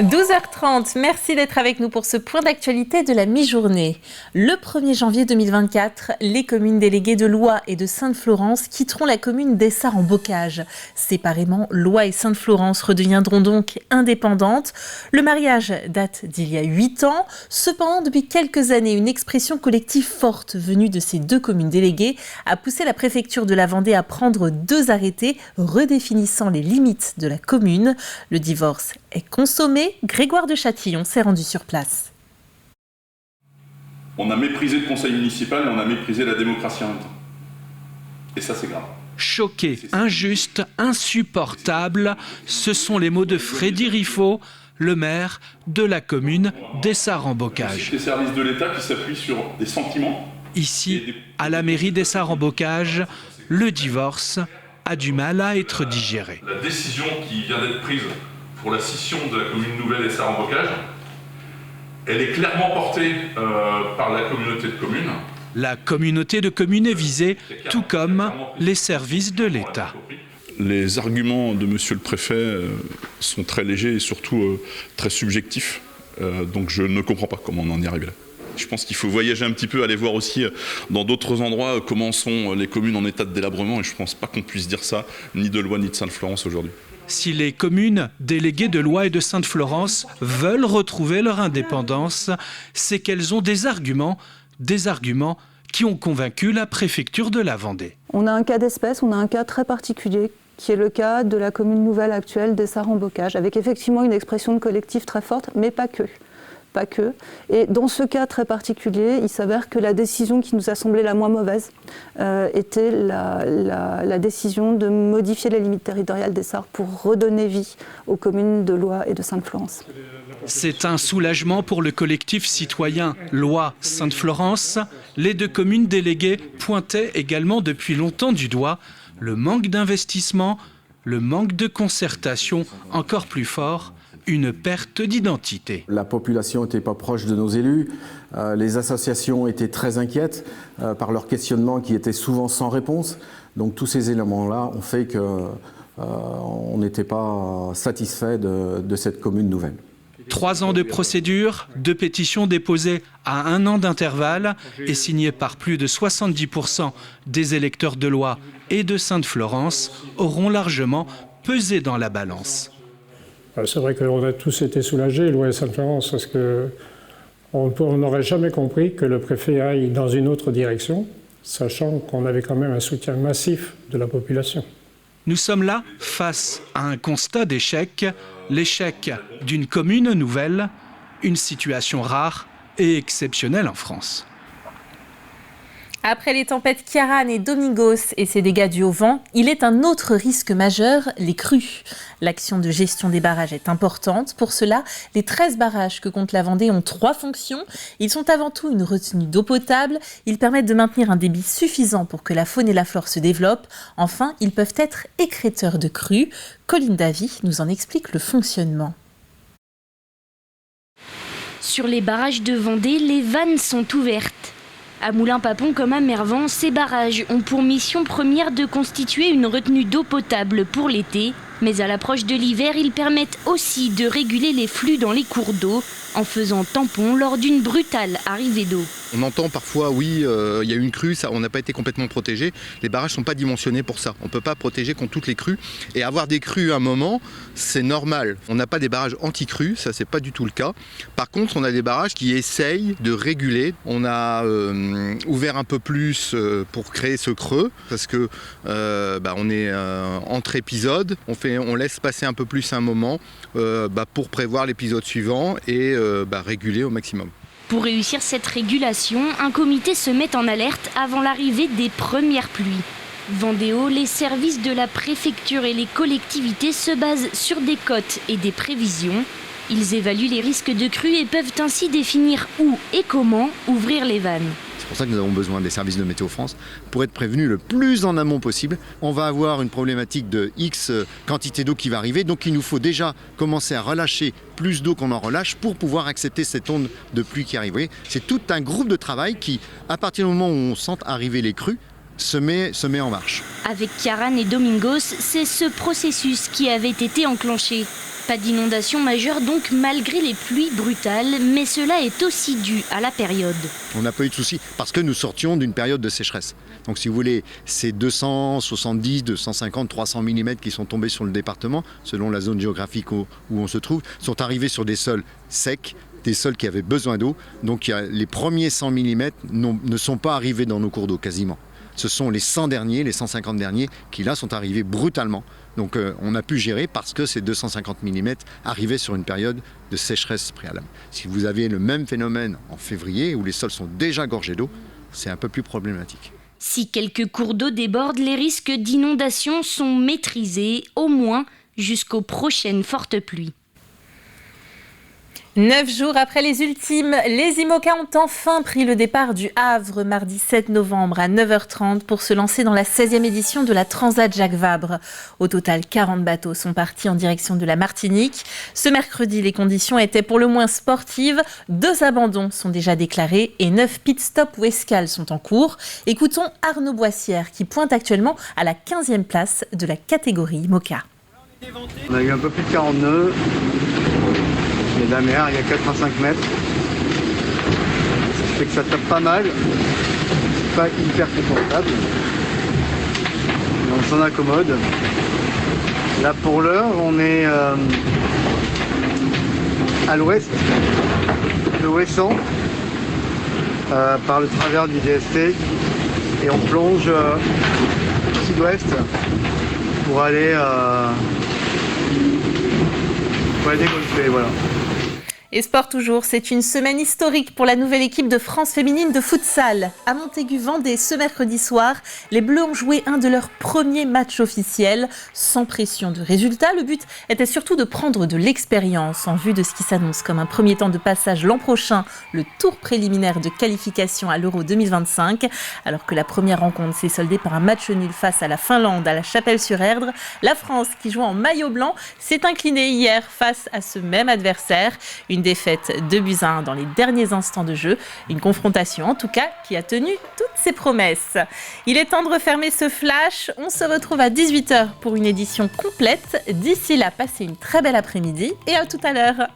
12h30, merci d'être avec nous pour ce point d'actualité de la mi-journée. Le 1er janvier 2024, les communes déléguées de Loie et de Sainte-Florence quitteront la commune d'Essart-en-Bocage. Séparément, Loie et Sainte-Florence redeviendront donc indépendantes. Le mariage date d'il y a 8 ans. Cependant, depuis quelques années, une expression collective forte venue de ces deux communes déléguées a poussé la préfecture de la Vendée à prendre 2 arrêtés redéfinissant les limites de la commune. Le divorce est consommé. Grégoire de Châtillon s'est rendu sur place. On a méprisé le conseil municipal et on a méprisé la démocratie en même temps. Et ça, c'est grave. Choqué, injuste, insupportable, ce sont les mots de Freddy Riffaut, le maire de la commune d'Essart-en-Bocage. Les services de l'État qui s'appuient sur des sentiments. Ici, à la mairie d'Essart-en-Bocage, le divorce a du mal à être digéré. La décision qui vient d'être prise pour la scission de la commune nouvelle Essart-en-Bocage, elle est clairement portée par la communauté de communes. La communauté de communes est visée, tout comme les services de l'État. Les arguments de monsieur le préfet sont très légers et surtout très subjectifs. Donc je ne comprends pas comment on en est arrivé là. Je pense qu'il faut voyager un petit peu, aller voir aussi dans d'autres endroits comment sont les communes en état de délabrement. Et je ne pense pas qu'on puisse dire ça ni de Loie ni de Sainte-Florence aujourd'hui. Si les communes déléguées de Loie et de Sainte-Florence veulent retrouver leur indépendance, c'est qu'elles ont des arguments qui ont convaincu la préfecture de la Vendée. On a un cas d'espèce, on a un cas très particulier, qui est le cas de la commune nouvelle actuelle d'Essart-en-Bocage, avec effectivement une expression de collectif très forte, mais pas que. Pas que. Et dans ce cas très particulier, il s'avère que la décision qui nous a semblé la moins mauvaise était la décision de modifier les limites territoriales d'Essart pour redonner vie aux communes de Loie et de Sainte-Florence. C'est un soulagement pour le collectif citoyen Loie-Sainte-Florence. Les deux communes déléguées pointaient également depuis longtemps du doigt le manque d'investissement, le manque de concertation encore plus fort, une perte d'identité. La population n'était pas proche de nos élus, les associations étaient très inquiètes par leurs questionnements qui étaient souvent sans réponse. Donc tous ces éléments-là ont fait qu'on n'était pas satisfait de cette commune nouvelle. 3 ans de procédure, 2 pétitions déposées à 1 an d'intervalle et signées par plus de 70% des électeurs de Loie et de Sainte-Florence auront largement pesé dans la balance. C'est vrai qu'on a tous été soulagés, Loie et Sainte-Florence, parce qu'on n'aurait jamais compris que le préfet aille dans une autre direction, sachant qu'on avait quand même un soutien massif de la population. Nous sommes là face à un constat d'échec, l'échec d'une commune nouvelle, une situation rare et exceptionnelle en France. Après les tempêtes Ciarán et Domingos et ses dégâts dus au vent, il est un autre risque majeur, les crues. L'action de gestion des barrages est importante. Pour cela, les 13 barrages que compte la Vendée ont 3 fonctions. Ils sont avant tout une retenue d'eau potable. Ils permettent de maintenir un débit suffisant pour que la faune et la flore se développent. Enfin, ils peuvent être écrêteurs de crues. Colline Davy nous en explique le fonctionnement. Sur les barrages de Vendée, les vannes sont ouvertes. À Moulins-Papon comme à Mervan, ces barrages ont pour mission première de constituer une retenue d'eau potable pour l'été. Mais à l'approche de l'hiver, ils permettent aussi de réguler les flux dans les cours d'eau en faisant tampon lors d'une brutale arrivée d'eau. On entend parfois, oui, il y a eu une crue, ça, on n'a pas été complètement protégé. Les barrages ne sont pas dimensionnés pour ça. On ne peut pas protéger contre toutes les crues. Et avoir des crues à un moment, c'est normal. On n'a pas des barrages anti-crues, ça c'est pas du tout le cas. Par contre, on a des barrages qui essayent de réguler. On a ouvert un peu plus pour créer ce creux, parce que on est entre épisodes. On laisse passer un peu plus un moment pour prévoir l'épisode suivant et réguler au maximum. Pour réussir cette régulation, un comité se met en alerte avant l'arrivée des premières pluies. Vendéo, les services de la préfecture et les collectivités se basent sur des cotes et des prévisions. Ils évaluent les risques de crue et peuvent ainsi définir où et comment ouvrir les vannes. C'est pour ça que nous avons besoin des services de Météo France pour être prévenus le plus en amont possible. On va avoir une problématique de X quantité d'eau qui va arriver, donc il nous faut déjà commencer à relâcher plus d'eau qu'on en relâche pour pouvoir accepter cette onde de pluie qui arrive. C'est tout un groupe de travail qui, à partir du moment où on sent arriver les crues, se met en marche. Avec Ciarán et Domingos, c'est ce processus qui avait été enclenché. Pas d'inondation majeure donc malgré les pluies brutales, mais cela est aussi dû à la période. On n'a pas eu de soucis parce que nous sortions d'une période de sécheresse. Donc si vous voulez, ces 270, 250, 300 mm qui sont tombés sur le département, selon la zone géographique où on se trouve, sont arrivés sur des sols secs, des sols qui avaient besoin d'eau. Donc les premiers 100 mm ne sont pas arrivés dans nos cours d'eau quasiment. Ce sont les 100 derniers, les 150 derniers qui là sont arrivés brutalement. Donc on a pu gérer parce que ces 250 mm arrivaient sur une période de sécheresse préalable. Si vous avez le même phénomène en février où les sols sont déjà gorgés d'eau, c'est un peu plus problématique. Si quelques cours d'eau débordent, les risques d'inondation sont maîtrisés, au moins jusqu'aux prochaines fortes pluies. 9 jours après les ultimes, les IMOCA ont enfin pris le départ du Havre mardi 7 novembre à 9h30 pour se lancer dans la 16e édition de la Transat Jacques Vabre. Au total, 40 bateaux sont partis en direction de la Martinique. Ce mercredi, les conditions étaient pour le moins sportives. 2 abandons sont déjà déclarés et 9 pit stops ou escales sont en cours. Écoutons Arnaud Boissière qui pointe actuellement à la 15e place de la catégorie IMOCA. On a eu un peu plus de 40 nœuds. Il y a de la mer, il y a 85 mètres. Ça fait que ça tape pas mal. C'est pas hyper confortable. Mais on s'en accommode. Là pour l'heure, on est à l'ouest de Ouessant, par le travers du DST. Et on plonge au sud-ouest pour aller dégolfer, voilà. Et sport toujours, c'est une semaine historique pour la nouvelle équipe de France féminine de futsal. À Montaigu-Vendée, ce mercredi soir, les Bleus ont joué un de leurs premiers matchs officiels. Sans pression de résultat, le but était surtout de prendre de l'expérience en vue de ce qui s'annonce comme un premier temps de passage l'an prochain, le tour préliminaire de qualification à l'Euro 2025. Alors que la première rencontre s'est soldée par un match nul face à la Finlande à la Chapelle-sur-Erdre, la France, qui joue en maillot blanc, s'est inclinée hier face à ce même adversaire. Une défaite 2-1 dans les derniers instants de jeu. Une confrontation en tout cas qui a tenu toutes ses promesses. Il est temps de refermer ce flash. On se retrouve à 18h pour une édition complète. D'ici là, passez une très belle après-midi et à tout à l'heure.